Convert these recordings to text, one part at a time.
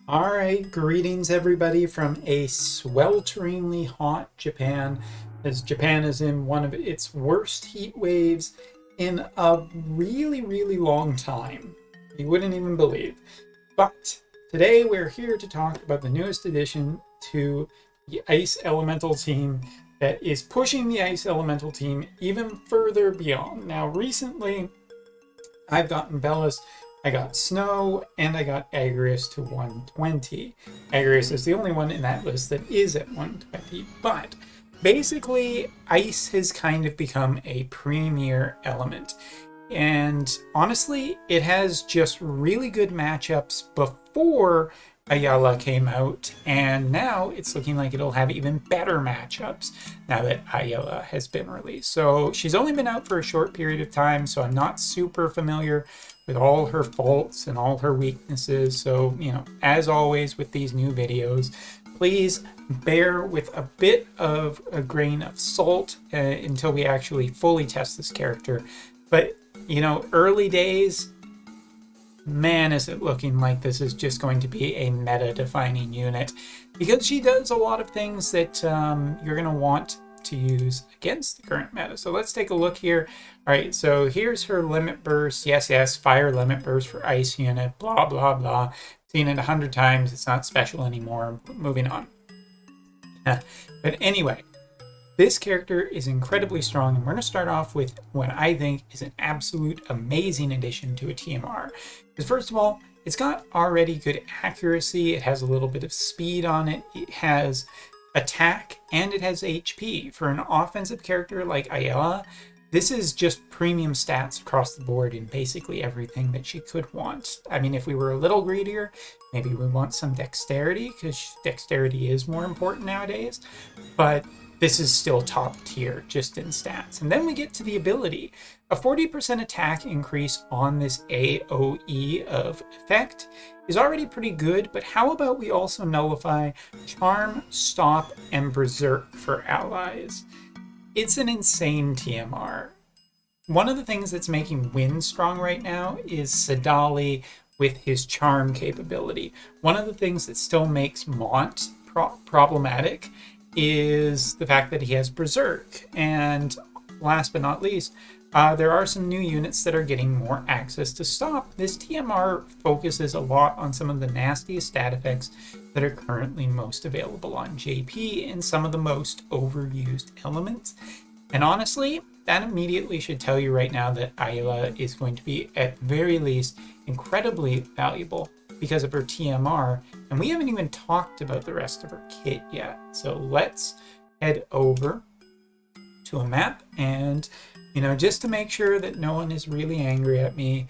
All right, greetings everybody from a swelteringly hot Japan, as Japan is in one of its worst heat waves in a really long time. You wouldn't even believe. But today we're here to talk about the newest addition to the Ice Elemental team that is pushing the Ice Elemental team even further beyond. Now, recently I've gotten Bellis, I got Snow, and I got Agrius to 120. Agrius is the only one in that list that is at 120, but basically, Ice has kind of become a premier element. And honestly, it has just really good matchups before Ayala came out, and now it's looking like it'll have even better matchups now that Ayala has been released. So she's only been out for a short period of time, so I'm not super familiar with all her faults and all her weaknesses. So, as always with these new videos, please bear with a bit of a grain of salt until we actually fully test this character. But, early days, man, is it looking like this is just going to be a meta-defining unit, because she does a lot of things that you're going to want to use against the current meta. So let's take a look here. All right, so here's her limit burst. Yes, fire limit burst for ice unit, blah, blah, blah. Seen it 100 times. It's not special anymore. Moving on. But anyway, this character is incredibly strong, and we're going to start off with what I think is an absolute amazing addition to a TMR. Because first of all, it's got already good accuracy, it has a little bit of speed on it, it has attack, and it has HP. For an offensive character like Ayala, this is just premium stats across the board in basically everything that she could want. I mean, if we were a little greedier, maybe we want some dexterity, because dexterity is more important nowadays, but this is still top tier just in stats. And then we get to the ability. A 40% attack increase on this AoE of effect is already pretty good, but how about we also nullify Charm, Stop, and Berserk for allies? It's an insane TMR. One of the things that's making Wind strong right now is Sadali with his Charm capability. One of the things that still makes Mont problematic is the fact that he has Berserk. And last but not least, there are some new units that are getting more access to Stop. This TMR focuses a lot on some of the nastiest stat effects that are currently most available on JP and some of the most overused elements. And honestly, that immediately should tell you right now that Ayla is going to be, at very least, incredibly valuable because of her TMR, and we haven't even talked about the rest of her kit yet. So let's head over to a map, and just to make sure that no one is really angry at me,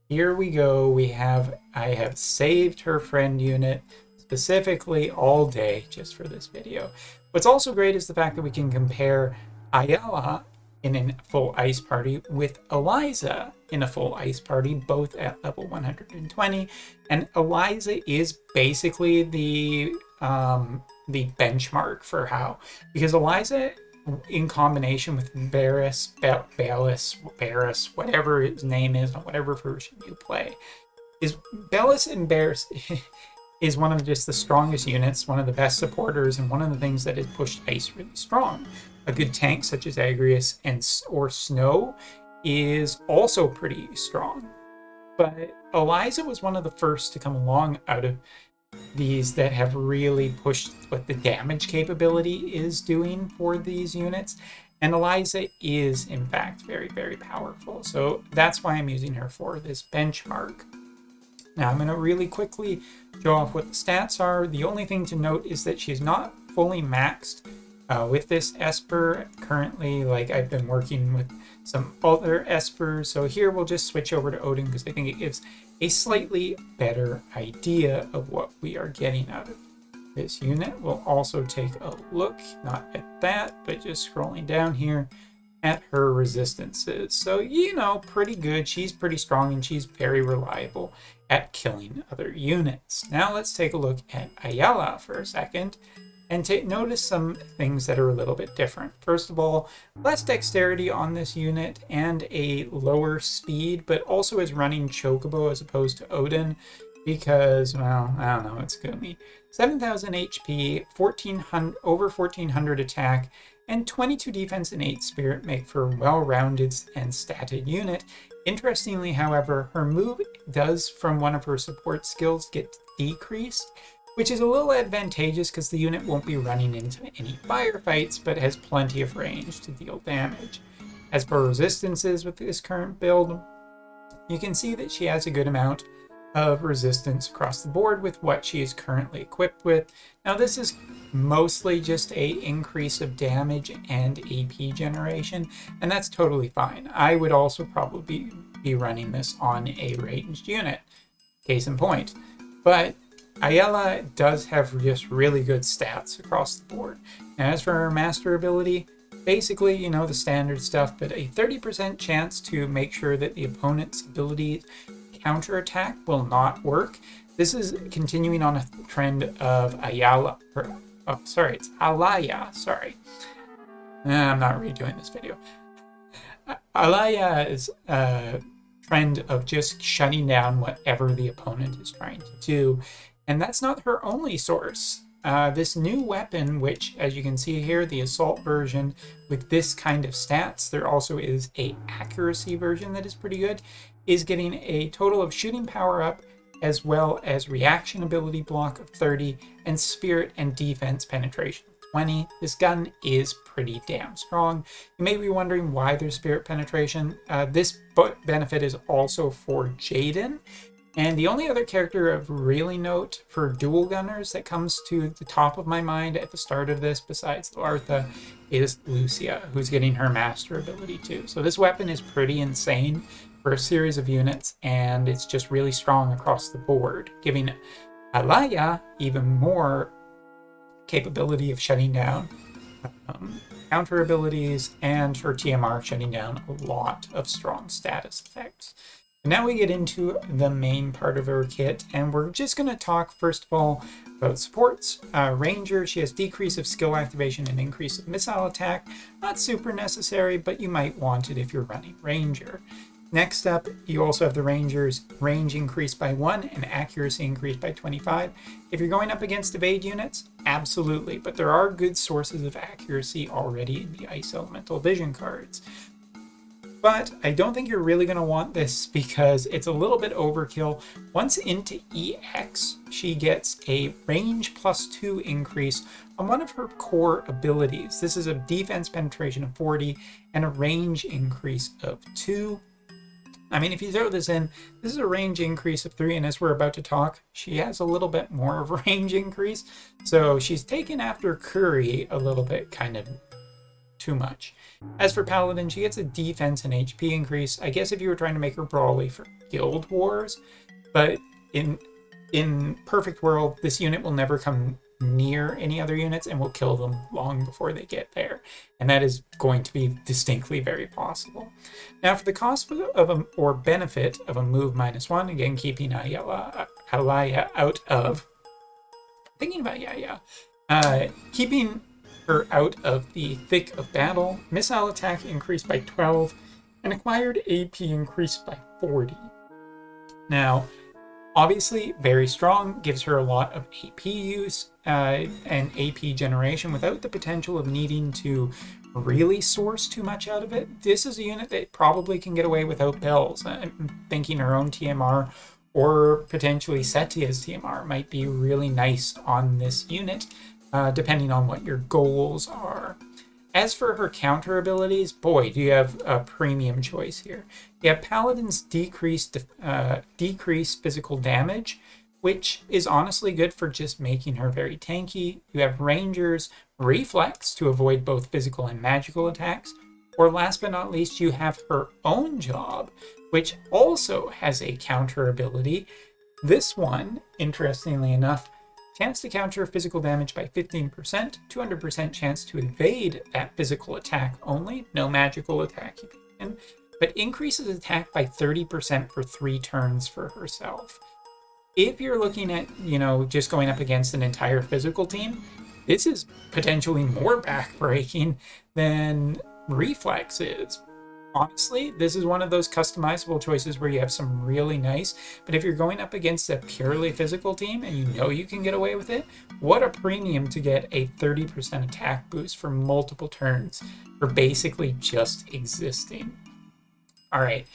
here we go. I have saved her friend unit specifically all day just for this video. What's also great is the fact that we can compare Ayala in a full ice party with Eliza in a full ice party, both at level 120. And Eliza is basically the benchmark for how, because Eliza, in combination with Barris, whatever his name is on whatever version you play, is Bellis and Barris is one of just the strongest units, one of the best supporters, and one of the things that has pushed Ice really strong. A good tank such as Agrius or Snow is also pretty strong. But Eliza was one of the first to come along out of these that have really pushed what the damage capability is doing for these units. And Eliza is, in fact, very powerful. So that's why I'm using her for this benchmark. Now I'm going to really quickly show off what the stats are. The only thing to note is that she's not fully maxed with this Esper currently. Like, I've been working with some other Espers, so here we'll just switch over to Odin because I think it gives a slightly better idea of what we are getting out of this unit. We'll also take a look, not at that, but just scrolling down here at her resistances. So, pretty good. She's pretty strong, and she's very reliable at killing other units. Now let's take a look at Ayala for a second and notice some things that are a little bit different. First of all, less dexterity on this unit and a lower speed, but also is running Chocobo as opposed to Odin. because, well, I don't know, it's Gumi. 7,000 HP, 1400 over 1400 attack, and 22 defense and 8 spirit make for a well-rounded and statted unit. Interestingly, however, her move does, from one of her support skills, get decreased, which is a little advantageous because the unit won't be running into any firefights, but has plenty of range to deal damage. As for resistances with this current build, you can see that she has a good amount of resistance across the board with what she is currently equipped with. Now this is mostly just a increase of damage and AP generation, and that's totally fine. I would also probably be running this on a ranged unit, case in point. But Ayala does have just really good stats across the board. And as for her master ability, basically, you know, the standard stuff, but a 30% chance to make sure that the opponent's ability counterattack will not work. This is continuing on a trend of Ayala, it's Alaya, sorry. I'm not redoing this video. Alaya's trend of just shutting down whatever the opponent is trying to do. And that's not her only source. This new weapon, which, as you can see here, the assault version with this kind of stats, there also is a accuracy version that is pretty good, is getting a total of shooting power up, as well as reaction ability block of 30, and spirit and defense penetration of 20. This gun is pretty damn strong. You may be wondering why there's spirit penetration. This benefit is also for Jaden. And the only other character of really note for dual gunners that comes to the top of my mind at the start of this, besides Lartha, is Lucia, who's getting her master ability too. So this weapon is pretty insane for a series of units, and it's just really strong across the board, giving Alaya even more capability of shutting down counter abilities, and her TMR shutting down a lot of strong status effects. Now we get into the main part of her kit, and we're just going to talk first of all about supports. Ranger, she has decrease of skill activation and increase of missile attack. Not super necessary, but you might want it if you're running Ranger. Next up, you also have the Ranger's range increased by 1 and accuracy increased by 25. If you're going up against evade units, absolutely, but there are good sources of accuracy already in the Ice Elemental Vision cards. But I don't think you're really going to want this because it's a little bit overkill. Once into EX, she gets a range +2 increase on one of her core abilities. This is a defense penetration of 40 and a range increase of 2. I mean, if you throw this in, this is a range increase of 3, and as we're about to talk, she has a little bit more of a range increase. So she's taken after Curry a little bit, kind of too much. As for Paladin, she gets a defense and HP increase. I guess if you were trying to make her brawly for Guild Wars, but in Perfect World, this unit will never come near any other units and will kill them long before they get there. And that is going to be distinctly very possible. Now for the cost of or benefit of a move -1, again keeping Alaya out of, thinking about keeping her out of the thick of battle, missile attack increased by 12, and acquired AP increased by 40. Now, obviously, very strong, gives her a lot of AP use and AP generation without the potential of needing to really source too much out of it. This is a unit that probably can get away without bells. I'm thinking her own TMR or potentially Setia's TMR might be really nice on this unit, depending on what your goals are. As for her counter abilities, boy, do you have a premium choice here. You have Paladin's decreased physical damage, which is honestly good for just making her very tanky. You have Ranger's Reflex to avoid both physical and magical attacks. Or last but not least, you have her own job, which also has a counter ability. This one, interestingly enough, chance to counter physical damage by 15%, 200% chance to evade that physical attack only, no magical attack you can, but increases attack by 30% for 3 turns for herself. If you're looking at, just going up against an entire physical team, this is potentially more backbreaking than Reflex is. Honestly, this is one of those customizable choices where you have some really nice, but if you're going up against a purely physical team and you know you can get away with it, what a premium to get a 30% attack boost for multiple turns for basically just existing. All right,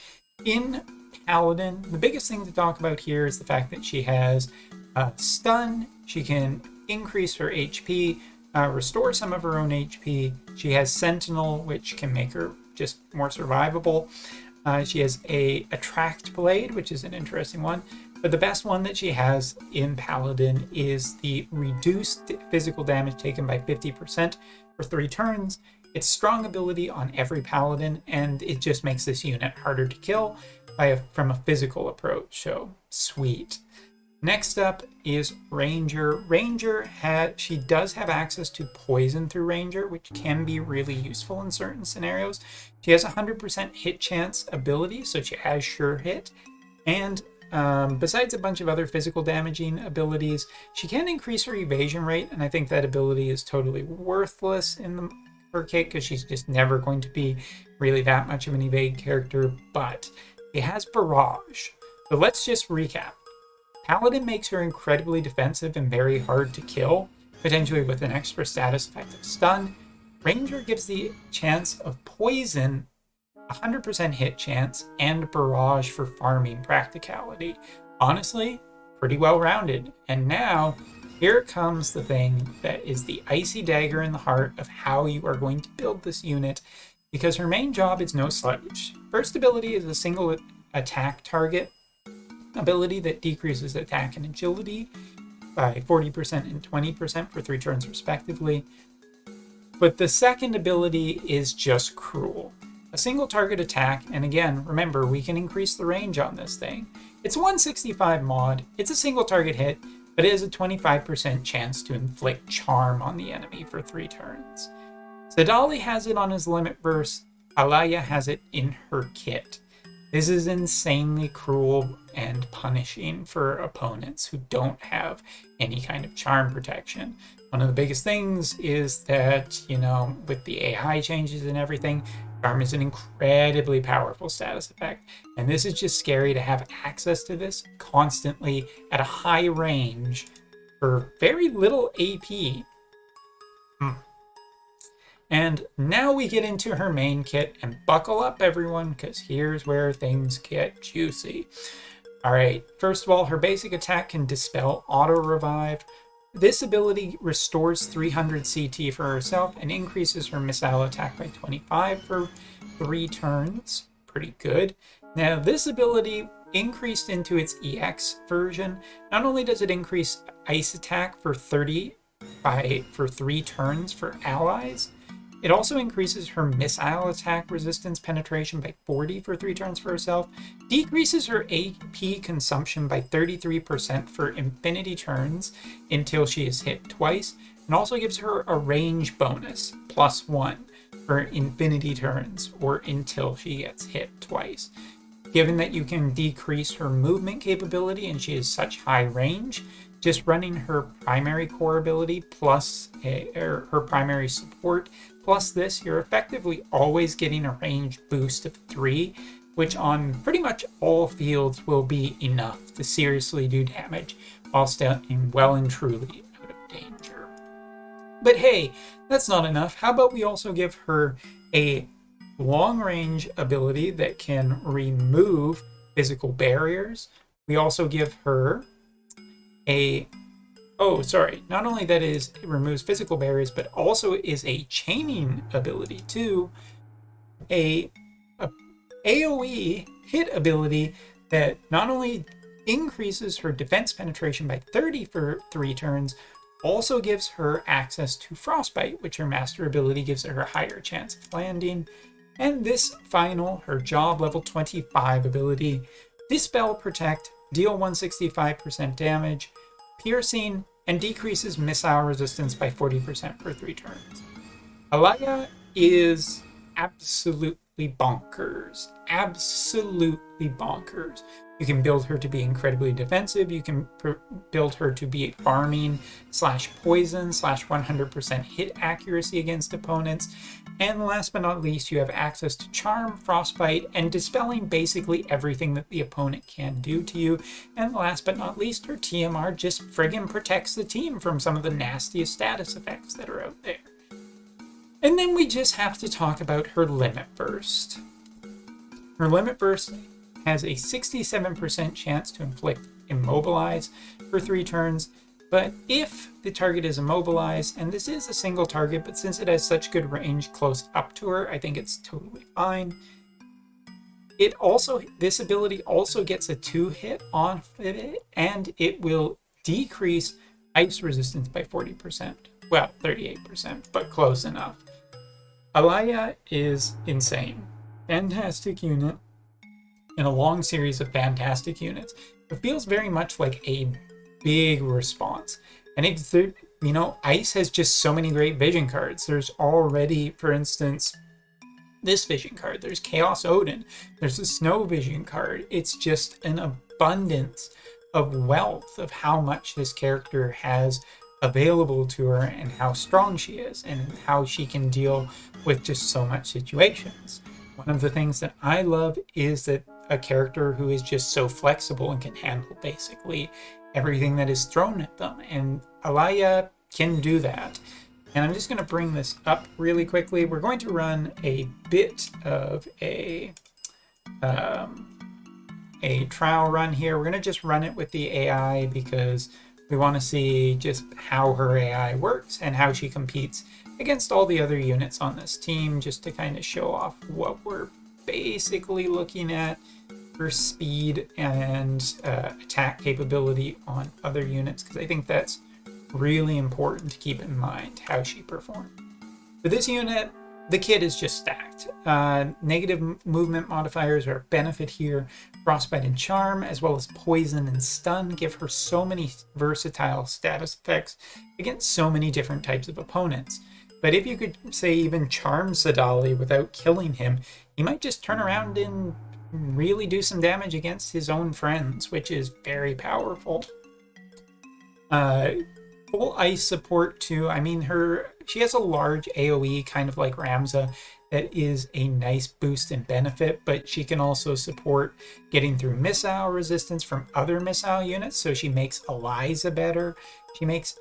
in Paladin, the biggest thing to talk about here is the fact that she has stun. She can increase her HP, restore some of her own HP. She has Sentinel, which can make her just more survivable. She has a Attract Blade, which is an interesting one. But the best one that she has in Paladin is the reduced physical damage taken by 50% for 3 turns. It's strong ability on every Paladin, and it just makes this unit harder to kill from a physical approach, so sweet. Next up is Ranger. She does have access to poison through Ranger, which can be really useful in certain scenarios. She has 100% hit chance ability, so she has sure hit. And besides a bunch of other physical damaging abilities, she can increase her evasion rate, and I think that ability is totally worthless in her kit because she's just never going to be really that much of an evade character, but she has Barrage. So let's just recap. Paladin makes her incredibly defensive and very hard to kill, potentially with an extra status effect of stun. Ranger gives the chance of poison, 100% hit chance, and barrage for farming practicality. Honestly, pretty well rounded. And now, here comes the thing that is the icy dagger in the heart of how you are going to build this unit, because her main job is no slouch. First ability is a single attack target ability that decreases attack and agility by 40% and 20% for 3 turns respectively. But the second ability is just cruel. A single target attack, and again, remember, we can increase the range on this thing. It's 165 mod, it's a single target hit, but it has a 25% chance to inflict charm on the enemy for 3 turns. Sadali has it on his limit burst, Alaya has it in her kit. This is insanely cruel and punishing for opponents who don't have any kind of charm protection. One of the biggest things is that, with the AI changes and everything, charm is an incredibly powerful status effect. And this is just scary to have access to this constantly at a high range for very little AP. And now we get into her main kit, and buckle up everyone, because here's where things get juicy. Alright, first of all, her basic attack can dispel auto revive. This ability restores 300 CT for herself and increases her missile attack by 25 for 3 turns. Pretty good. Now this ability increased into its EX version. Not only does it increase ice attack for 3 turns for allies, it also increases her missile attack resistance penetration by 40 for 3 turns for herself, decreases her AP consumption by 33% for infinity turns until she is hit twice, and also gives her a range bonus, +1, for infinity turns, or until she gets hit twice. Given that you can decrease her movement capability and she has such high range, just running her primary core ability plus her primary support plus this, you're effectively always getting a range boost of 3, which on pretty much all fields will be enough to seriously do damage while staying well and truly out of danger. But hey, that's not enough. How about we also give her a long range ability that can remove physical barriers. We also give her not only that it removes physical barriers, but also is a chaining ability too. A AoE hit ability that not only increases her defense penetration by 30 for 3 turns, also gives her access to Frostbite, which her master ability gives her a higher chance of landing. And this final, her job level 25 ability, Dispel Protect, deal 165% damage, piercing, and decreases missile resistance by 40% for 3 turns. Alaya is absolutely bonkers. Absolutely bonkers. You can build her to be incredibly defensive. You can build her to be farming /poison /100% hit accuracy against opponents. And last but not least, you have access to Charm, Frostbite, and dispelling basically everything that the opponent can do to you. And last but not least, her TMR just friggin' protects the team from some of the nastiest status effects that are out there. And then we just have to talk about her Limit Burst. Her Limit Burst has a 67% chance to inflict Immobilize for 3 turns, but if the target is immobilized, and this is a single target, but since it has such good range close up to her, I think it's totally fine. This ability also gets a 2-hit on it, and it will decrease ice resistance by 40%. Well, 38%, but close enough. Alaya is insane. Fantastic unit in a long series of fantastic units. It feels very much like a big response. And Ice has just so many great vision cards. There's already, for instance, this vision card. There's Chaos Odin. There's a Snow vision card. It's just an abundance of wealth of how much this character has available to her and how strong she is and how she can deal with just so much situations. One of the things that I love is that a character who is just so flexible and can handle basically everything that is thrown at them, and Alaya can do that. And I'm just going to bring this up really quickly. We're going to run a bit of a trial run here. We're going to just run it with the AI because we want to see just how her AI works and how she competes against all the other units on this team, just to kind of show off what we're basically looking at for speed and attack capability on other units, because I think that's really important to keep in mind how she performs. For this unit, the kit is just stacked. Negative movement modifiers are a benefit here. Frostbite and Charm, as well as Poison and Stun, give her so many versatile status effects against so many different types of opponents. But if you could, say, even charm Sadali without killing him, he might just turn around and really do some damage against his own friends, which is very powerful. Full ice support too. I mean, she has a large AoE, kind of like Ramza, that is a nice boost and benefit, but she can also support getting through missile resistance from other missile units, so she makes Eliza better. She makes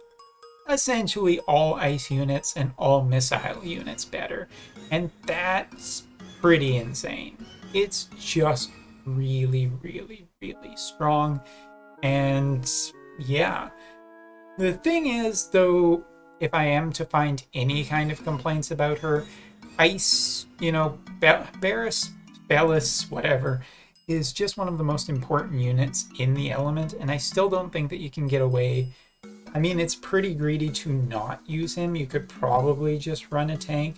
essentially all ice units and all missile units better, and that's pretty insane. It's just really, really, really strong. And yeah, the thing is, though, if I am to find any kind of complaints about her, Ice, Bellis, whatever, is just one of the most important units in the element, and I still don't think that you can get away. I mean, it's pretty greedy to not use him. You could probably just run a tank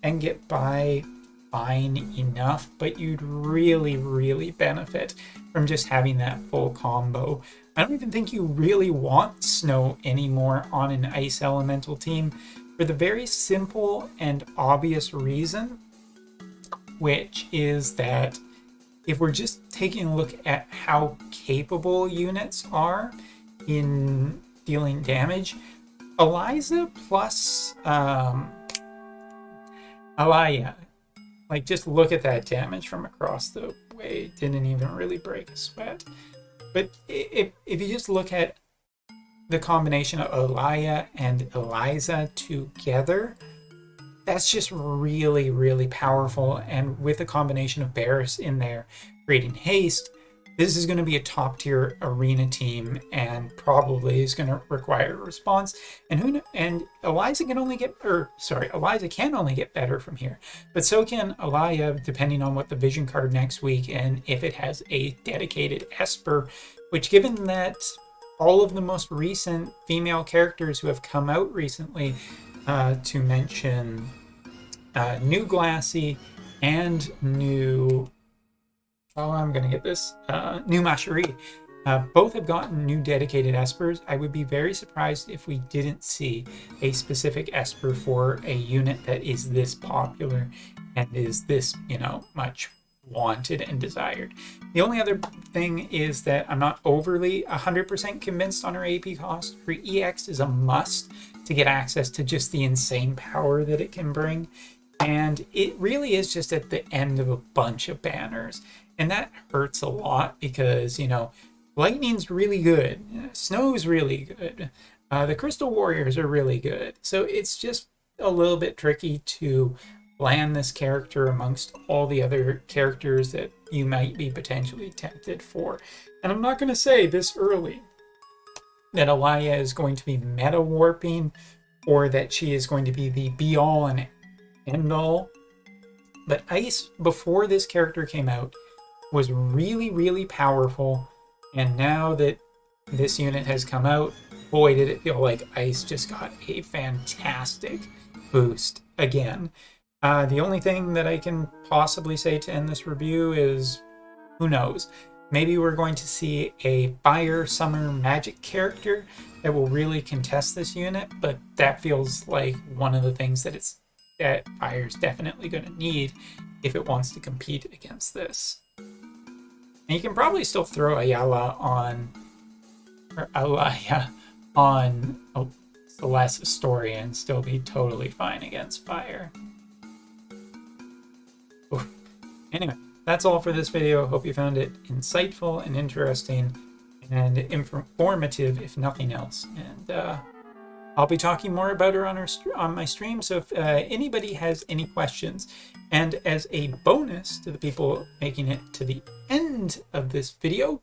and get by fine enough, but you'd really, really benefit from just having that full combo. I don't even think you really want Snow anymore on an Ice Elemental team for the very simple and obvious reason, which is that if we're just taking a look at how capable units are in dealing damage, Eliza plus Alaya, like, just look at that damage from across the way. It didn't even really break a sweat. But if you just look at the combination of Alaya and Eliza together, that's just really, really powerful. And with a combination of Barris in there creating haste, this is going to be a top tier arena team and probably is going to require a response. And Eliza can only get better from here, but so can Alaya, depending on what the vision card next week and if it has a dedicated Esper, which, given that all of the most recent female characters who have come out recently, to mention New Glassy and New Macherie, both have gotten new dedicated Espers. I would be very surprised if we didn't see a specific Esper for a unit that is this popular and is this, much wanted and desired. The only other thing is that I'm not overly 100% convinced on her AP cost. Her EX is a must to get access to just the insane power that it can bring. And it really is just at the end of a bunch of banners. And that hurts a lot because, you know, lightning's really good. Snow's really good. The Crystal Warriors are really good. So it's just a little bit tricky to land this character amongst all the other characters that you might be potentially tempted for. And I'm not going to say this early that Alaya is going to be meta warping or that she is going to be the be all and end all. But Ice, before this character came out, was really, really powerful. And now that this unit has come out, boy, did it feel like Ice just got a fantastic boost again. The only thing that I can possibly say to end this review is, who knows? Maybe we're going to see a Fire Summer Magic character that will really contest this unit, but that feels like one of the things that Fire's definitely going to need if it wants to compete against this. And you can probably still throw Alaya on Celeste's story and still be totally fine against Fire. Oof. Anyway, that's all for this video. Hope you found it insightful and interesting and informative, if nothing else. And I'll be talking more about her on my stream. So if anybody has any questions, and as a bonus to the people making it to the end of this video,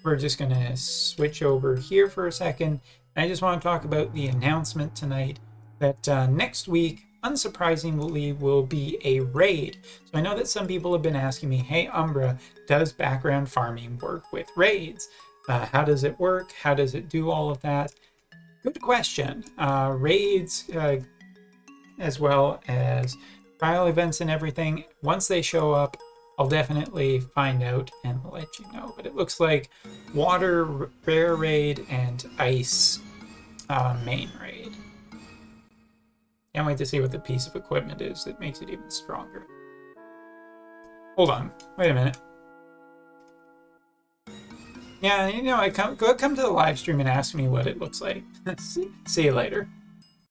we're just going to switch over here for a second. I just want to talk about the announcement tonight that next week, unsurprisingly, will be a raid. So I know that some people have been asking me, hey, Umbra, does background farming work with raids? How does it work? How does it do all of that? Good question. Raids, as well as trial events and everything, once they show up, I'll definitely find out and let you know. But it looks like water rare raid and ice main raid. Can't wait to see what the piece of equipment is that makes it even stronger. Hold on. Wait a minute. Yeah, you know, come to the live stream and ask me what it looks like. See you later.